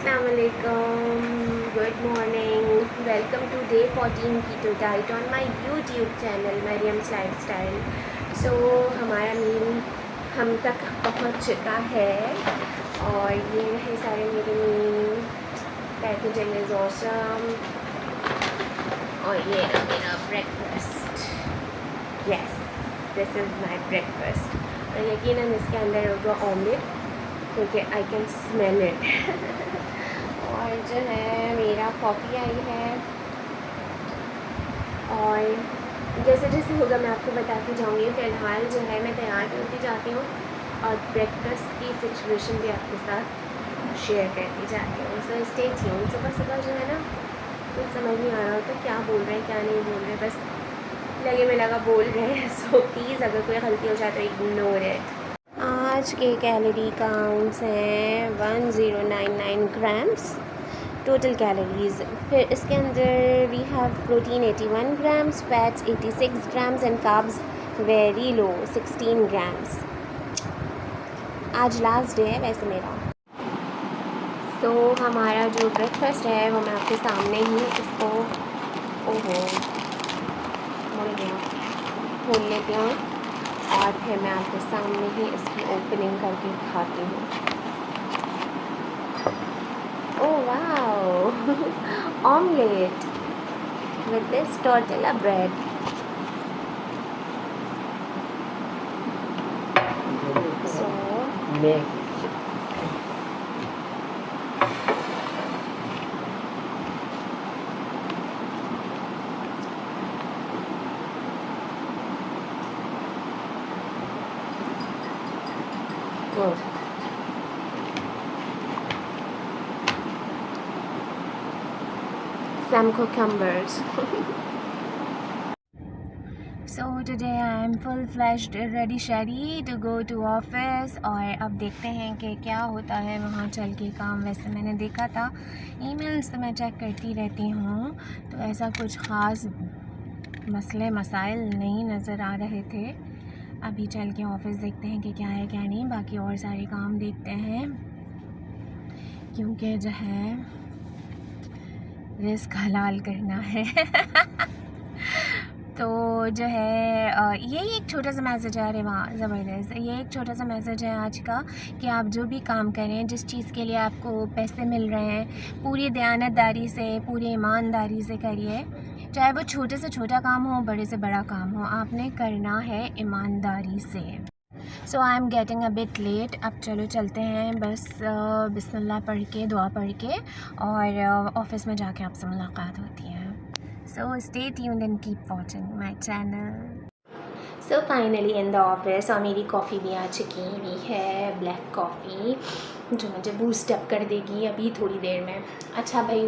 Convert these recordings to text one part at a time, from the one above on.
Assalamualaikum, good morning, welcome to day 14 keto diet on my YouTube channel Mariam's Lifestyle. So हमारा मील हम तक पहुंच चुका है और ये है सारे मेरे मील, पैकेजिंग इज़ ऑसम और ये है मेरा breakfast. Yes, this is my breakfast. और यकीनन इसके अंदर होगा ऑमलेट क्योंकि आई कैन स्मेल इट. और जो है मेरा कॉफ़ी आई है और जैसे जैसे होगा मैं आपको बताती जाऊँगी. फ़िलहाल जो है मैं तैयार होती जाती हूँ और ब्रेकफास्ट की सिचुएशन भी आपके साथ शेयर करती जाती हूँ. So stay tune. सुबह सुबह जो है ना कुछ समझ नहीं आ रहा होता क्या बोल रहे हैं क्या नहीं बोल रहे, बस लगे में लगा बोल रहे हैं. सो प्लीज़ अगर कोई गलती हो जाए तो इग्नोर इट. आज के कैलोरी काउंट्स हैं 1099 ग्राम्स टोटल कैलोरीज़. फिर इसके अंदर we have protein 81 grams, fats 86 grams and carbs very low 16 grams. आज लास्ट डे है वैसे मेरा. तो हमारा जो ब्रेकफास्ट है वो मैं आपके सामने ही इसको खोल लेती हूँ और फिर मैं आपके सामने ही इसकी ओपनिंग करके खाती हूँ. Oh wow, omelette with this tortilla bread. So some cucumbers. So today I am full-fledged ready shady to go to office. और अब देखते हैं कि क्या होता है वहाँ चल के काम. वैसे मैंने देखा था ईमेल्स तो मैं चेक करती रहती हूँ, तो ऐसा कुछ ख़ास मसले मसाइल नहीं नज़र आ रहे थे. अभी चल के ऑफिस देखते हैं कि क्या है क्या नहीं. बाकी और सारे काम देखते हैं क्योंकि जो है रिस्क हलाल करना है. तो जो है यही एक छोटा सा मैसेज है. अरे वाह ज़बरदस्त. ये एक छोटा सा मैसेज है आज का कि आप जो भी काम करें, जिस चीज़ के लिए आपको पैसे मिल रहे हैं, पूरी दयानतदारी से पूरी ईमानदारी से करिए. चाहे वो छोटे से छोटा काम हो, बड़े से बड़ा काम हो, आपने करना है ईमानदारी से. So I am getting a bit late. अब चलो चलते हैं बस बिस्मिल्लाह पढ़ के, दुआ पढ़ के, और ऑफिस में जाके आपसे मुलाकात होती है. So stay tuned and keep watching my channel. So finally in the office और मेरी कॉफ़ी भी आ चुकी हुई है, ब्लैक कॉफ़ी, जो मुझे बूस्ट अप कर देगी अभी थोड़ी देर में. अच्छा भाई,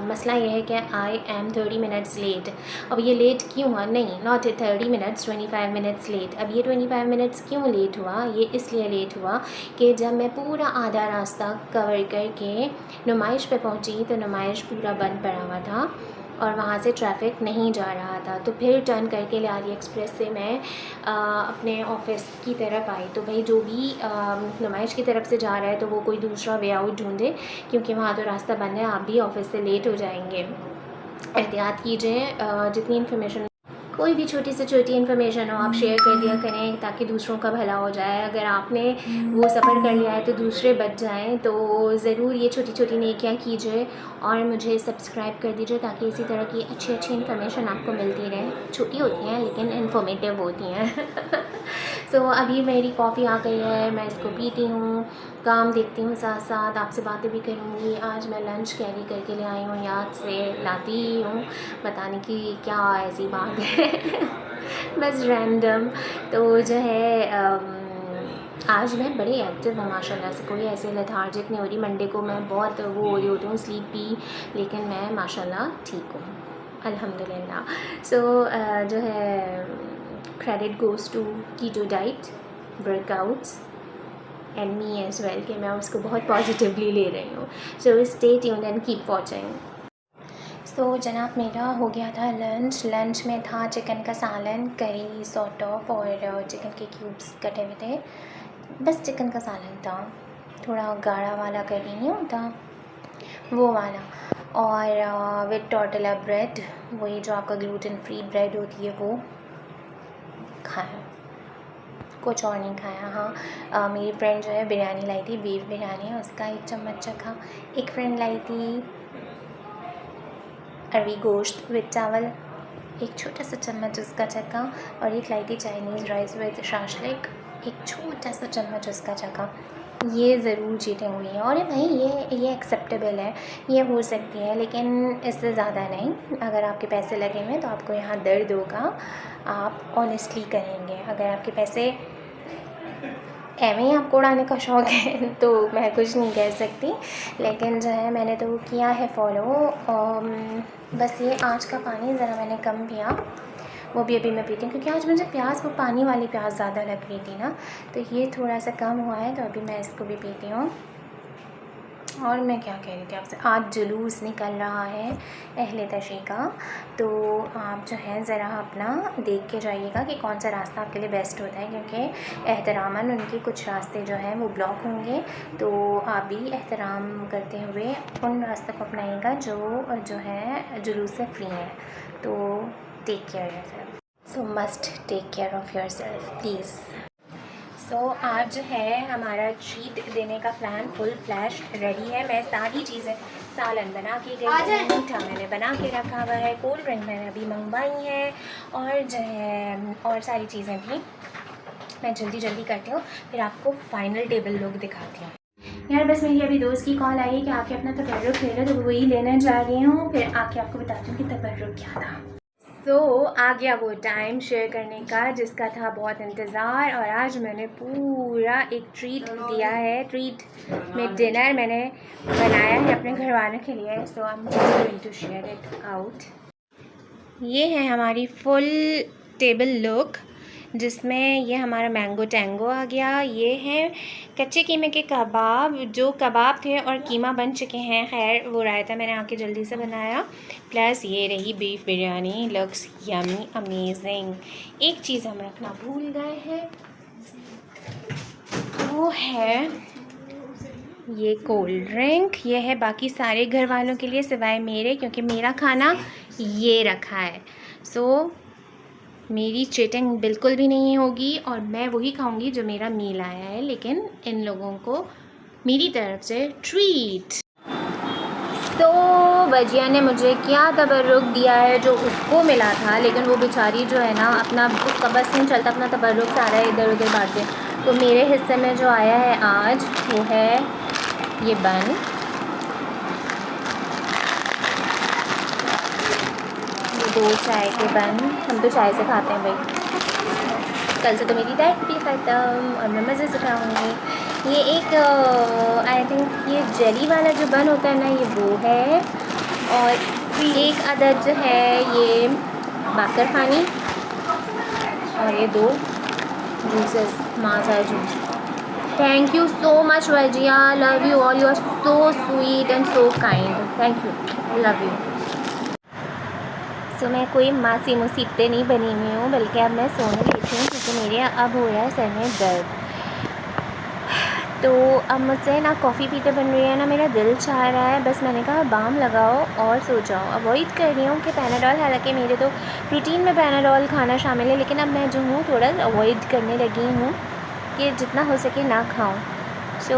मसला ये है कि आई एम 30 मिनट्स लेट. अब ये लेट क्यों हुआ? नहीं, नॉट 30 मिनट्स, 25 मिनट्स लेट. अब ये 25 मिनट्स क्यों लेट हुआ? ये इसलिए लेट हुआ कि जब मैं पूरा आधा रास्ता कवर करके नुमाइश पे पहुंची तो नुमाइश पूरा बंद पड़ा हुआ था और वहाँ से ट्रैफिक नहीं जा रहा था. तो फिर टर्न करके लियारी एक्सप्रेस से मैं अपने ऑफ़िस की तरफ आई. तो भाई जो भी नुमाइश की तरफ से जा रहा है तो वो कोई दूसरा वे आउट ढूंढे, क्योंकि वहाँ तो रास्ता बंद है. आप भी ऑफ़िस से लेट हो जाएंगे. एहतियात कीजिए. जितनी इन्फॉर्मेशन, कोई भी छोटी से छोटी इन्फॉर्मेशन हो आप शेयर कर दिया करें ताकि दूसरों का भला हो जाए. अगर आपने वो सफ़र कर लिया है तो दूसरे बच जाएं. तो ज़रूर ये छोटी छोटी नेकियां कीजिए और मुझे सब्सक्राइब कर दीजिए ताकि इसी तरह की अच्छी अच्छी इन्फॉर्मेशन आपको मिलती रहे. छोटी होती हैं लेकिन इन्फॉर्मेटिव होती हैं. सो अभी मेरी कॉफ़ी आ गई है, मैं इसको पीती हूँ, काम देखती हूँ, साथ साथ आपसे बातें भी करूँगी. आज मैं लंच कैरी करके ले आई हूँ, याद से लाती ही हूँ, बताने की क्या ऐसी बात है. बस रैंडम. तो जो है आज मैं बड़ी एक्टिव हूँ माशाल्लाह से. कोई ऐसे लेथार्जिक नहीं हो रही. मंडे को मैं बहुत वो हो रही होती हूँ स्लीपी, लेकिन मैं माशाल्लाह ठीक हूँ अल्हम्दुलिल्लाह. सो जो है credit goes to keto diet, workouts and me as well, कि मैं उसको बहुत पॉजिटिवली ले रही हूँ. So stay tuned and keep watching. तो जनाब मेरा हो गया था लंच में था चिकन का सालन, करी सॉर्ट ऑफ, और चिकन के क्यूब्स कटे हुए थे. बस चिकन का सालन था, थोड़ा गाढ़ा वाला करी नहीं होता वो वाला, और विद टोर्टिला ब्रेड, वही जो आपका ग्लूटेन फ्री ब्रेड होती है वो खाया, कुछ और नहीं खाया। हाँ, मेरी फ्रेंड जो है बिरयानी लाई थी, बीफ बिरयानी, उसका 1 चम्मच चखा। एक फ्रेंड लाई थी अरवी गोश्त विद चावल, 1 छोटा सा चम्मच उसका चखा। और एक लाई थी चाइनीज़ राइस विद शाशलिक, 1 छोटा सा चम्मच उसका चखा। ये ज़रूर चीटिंग हुई है, और भाई ये एक्सेप्टेबल है, ये हो सकती है, लेकिन इससे ज़्यादा नहीं। अगर आपके पैसे लगे हुए तो आपको यहाँ दर्द होगा, आप ऑनेस्टली करेंगे। अगर आपके पैसे एवं ही आपको उड़ाने का शौक़ है तो मैं कुछ नहीं कह सकती, लेकिन जो है मैंने तो किया है फॉलो। बस ये आज का पानी ज़रा मैंने कम पिया, वो भी अभी मैं पीती हूँ, क्योंकि आज मुझे प्यास, वो पानी वाली प्यास ज़्यादा लग रही थी ना, तो ये थोड़ा सा कम हुआ है, तो अभी मैं इसको भी पीती हूँ। और मैं क्या कह रही थी आपसे, आज जुलूस निकल रहा है अहले तशी का, तो आप जो है ज़रा अपना देख के जाइएगा कि कौन सा रास्ता आपके लिए बेस्ट होता है, क्योंकि एहतरामन उनके कुछ रास्ते जो हैं वो ब्लॉक होंगे, तो आप भी एहतराम करते हुए उन रास्तों को अपनाइएगा जो है जुलूस से फ्री है। तो take care yourself, so must take care of yourself please. So आज जो है हमारा ट्रीट देने का प्लान फुल फ्लैश रेडी है। मैं सारी चीज़ें, सालन बना के गई हूँ, मीठा मैंने बना के रखा हुआ है, कोल्ड ड्रिंक मैंने अभी मंगवाई है, और जो है और सारी चीज़ें भी मैं जल्दी जल्दी करती हूँ, फिर आपको फाइनल टेबल लुक दिखाती हूँ। यार बस मेरी अभी दोस्त की कॉल आई है कि आके अपना तबर्रुक ले लो, तो वही लेने जा रही हूँ, फिर आके आपको बताती हूँ कि तबर्रुक क्या था। तो आ गया वो टाइम शेयर करने का जिसका था बहुत इंतज़ार, और आज मैंने पूरा एक ट्रीट दिया है। ट्रीट में डिनर मैंने बनाया है अपने घर वालों के लिए, so I am just going to share it out. ये है हमारी फुल टेबल लुक, जिसमें ये हमारा मैंगो टैंगो आ गया। ये हैं कच्चे कीमे के कबाब, जो कबाब थे और कीमा बन चुके हैं, खैर वो रायता मैंने आके जल्दी से बनाया। प्लस ये रही beef biryani, looks yummy amazing. एक चीज़ हम रखना भूल गए हैं, वो है ये कोल्ड ड्रिंक। ये है बाकी सारे घर वालों के लिए सिवाय मेरे, क्योंकि मेरा खाना ये रखा है। सो मेरी चीटिंग बिल्कुल भी नहीं होगी, और मैं वही खाऊंगी जो मेरा मील आया है, लेकिन इन लोगों को मेरी तरफ से ट्रीट। तो वजिया ने मुझे क्या तबर्रुक दिया है जो उसको मिला था, लेकिन वो बेचारी जो है ना, अपना उसका बस नहीं चलता, अपना तबर्रुक सारा इधर उधर बांट दे। तो मेरे हिस्से में जो आया है आज वो है ये बन, ये 2 चाय के बन। हम तो चाय से खाते हैं भाई, कल से तो मेरी डाइट भी ख़त्म और मैं मज़े से खाऊंगी। ये एक आई थिंक ये जेली वाला जो बन होता है ना, ये वो है। और एक अदद जो है ये बाकर खानी, और ये 2 juices, Maaza juice. Thank you so much वजिया, love you all, you are so sweet and so kind, thank you, love you. So मैं कोई मासी मुसीबतें नहीं बनी हुई हूँ, बल्कि अब मैं सोने लेती हूँ, क्योंकि मेरे अब हो रहा है सर में दर्द। तो अब मुझसे ना कॉफ़ी पीते बन रही है ना मेरा दिल चाह रहा है, बस मैंने कहा बाम लगाओ और सो जाओ। अवॉइड कर रही हूँ कि पैनाडोल, हालांकि मेरे तो रूटीन में पैनाडोल खाना शामिल है, लेकिन अब मैं जो हूँ थोड़ा अवॉइड करने लगी हूँ कि जितना हो सके ना खाऊँ। सो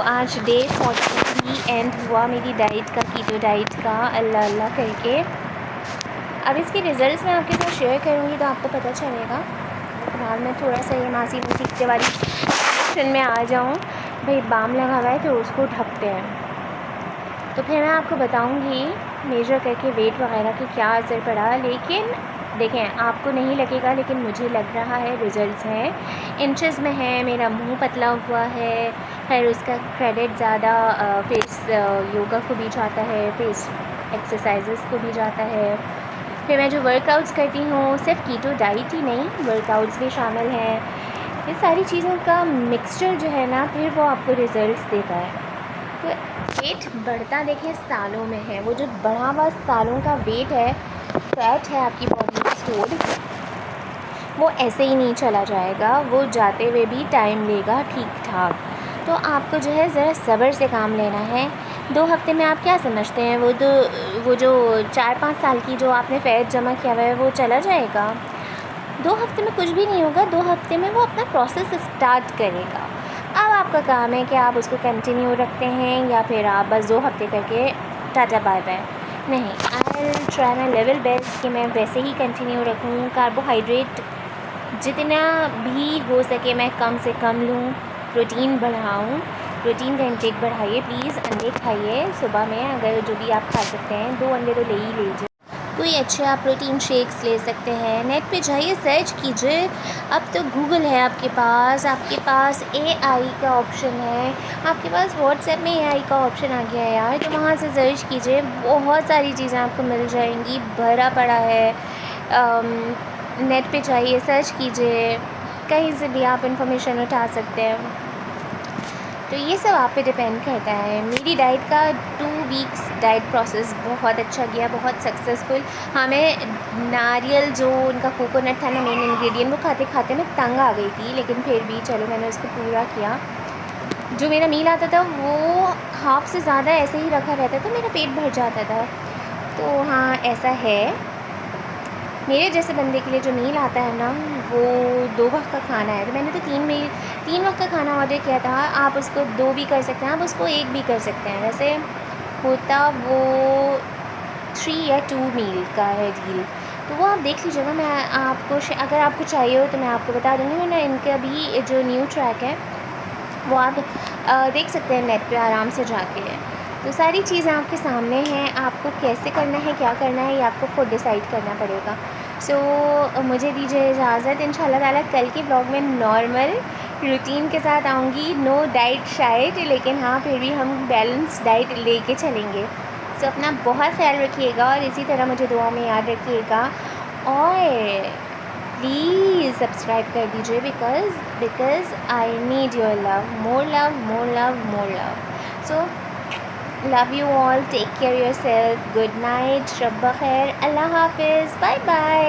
आज डे 43 एंड हुआ मेरी डाइट का, कीटो डाइट का, अल्लाह अल्लाह करके। अब इसके रिज़ल्ट्स मैं आपके साथ शेयर करूँगी तो आपको पता चलेगा। फिलहाल मैं थोड़ा सा ये मासी मुसीबते वाली सेक्शन में आ जाऊँ। भाई बाम लगा हुआ है तो उसको ढकते हैं, तो फिर मैं आपको बताऊँगी मेजर करके वेट वगैरह की क्या असर पड़ा। लेकिन देखें, आपको नहीं लगेगा, लेकिन मुझे लग रहा है रिज़ल्ट्स हैं, इंचेस में है। मेरा मुंह पतला हुआ है, खैर उसका क्रेडिट ज़्यादा फेस योगा को भी जाता है, फेस एक्सरसाइजेस को भी जाता है। फिर मैं जो वर्कआउट्स करती हूँ, सिर्फ कीटो डाइट ही नहीं, वर्कआउट्स भी शामिल हैं। ये सारी चीज़ों का मिक्सचर जो है ना, फिर वो आपको रिज़ल्ट्स देता है। तो वेट बढ़ता देखें सालों में है, वो जो बढ़ा हुआ सालों का वेट है, फैट है आपकी बॉडी में स्टोर्ड, वो ऐसे ही नहीं चला जाएगा, वो जाते हुए भी टाइम लेगा ठीक ठाक। तो आपको जो है ज़रा सब्र से काम लेना है। 2 हफ्ते में आप क्या समझते हैं वो जो 4-5 साल की जो आपने फ़ैट जमा किया हुआ है वो चला जाएगा? 2 हफ्ते में कुछ भी नहीं होगा, 2 हफ्ते में वो अपना प्रोसेस स्टार्ट करेगा। अब आपका काम है कि आप उसको कंटिन्यू रखते हैं या फिर आप बस 2 हफ्ते करके टाटा बाय बाय। नहीं, I will try my level best कि मैं वैसे ही कंटिन्यू रखूँ। कार्बोहाइड्रेट जितना भी हो सके मैं कम से कम लूँ, प्रोटीन बढ़ाऊँ, प्रोटीन का इंटेक बढ़ाइए प्लीज़। अंडे खाइए सुबह में, अगर जो भी आप खा सकते हैं 2 अंडे तो ले ही लीजिए। कोई अच्छे आप प्रोटीन शेक्स ले सकते हैं, नेट पे जाइए सर्च कीजिए। अब तो गूगल है आपके पास एआई का ऑप्शन है, आपके पास व्हाट्सएप में एआई का ऑप्शन आ गया है यार, तो वहाँ से सर्च कीजिए, बहुत सारी चीज़ें आपको मिल जाएंगी, भरा पड़ा है। नेट पे जाइए, सर्च कीजिए, कहीं से भी आप इंफॉर्मेशन उठा सकते हैं। तो ये सब आप पे डिपेंड करता है। मेरी डाइट का 2 वीक्स डाइट प्रोसेस बहुत अच्छा गया, बहुत सक्सेसफुल। हमें नारियल जो उनका कोकोनट था ना मेन इंग्रेडिएंट, वो खाते खाते मैं तंग आ गई थी, लेकिन फिर भी चलो मैंने उसको पूरा किया। जो मेरा मील आता था वो हाफ़ से ज़्यादा ऐसे ही रखा रहता था, मेरा पेट भर जाता था। तो हाँ, ऐसा है। मेरे जैसे बंदे के लिए जो मील आता है ना वो 2 वक्त का खाना है, तो मैंने तो 3 वक्त का खाना ऑर्डर किया था। आप उसको 2 भी कर सकते हैं, आप उसको 1 भी कर सकते हैं। वैसे होता वो 3 या 2 मील का है डील, तो वो आप देख लीजिएगा। मैं आपको अगर आपको चाहिए हो तो मैं आपको बता दूँगी, वरना इनका भी जो न्यू ट्रैक है वो आप देख सकते हैं नेट पे आराम से जाके। तो सारी चीज़ें आपके सामने हैं, आपको कैसे करना है, क्या करना है, ये आपको खुद डिसाइड करना पड़ेगा। सो मुझे दीजिए इजाज़त। इंशाल्लाह ताला कल के ब्लॉग में नॉर्मल रूटीन के साथ आऊँगी, नो डाइट शाइट, लेकिन हाँ फिर भी हम बैलेंस डाइट लेके चलेंगे। सो अपना बहुत ख्याल रखिएगा और इसी तरह मुझे दुआ में याद रखिएगा, और प्लीज़ सब्सक्राइब कर दीजिए, because I need your love, more love, more love, more love. So love you all, take care yourself, good night, शब बख़ैर, अल्लाह हाफ़िज़, बाय बाय।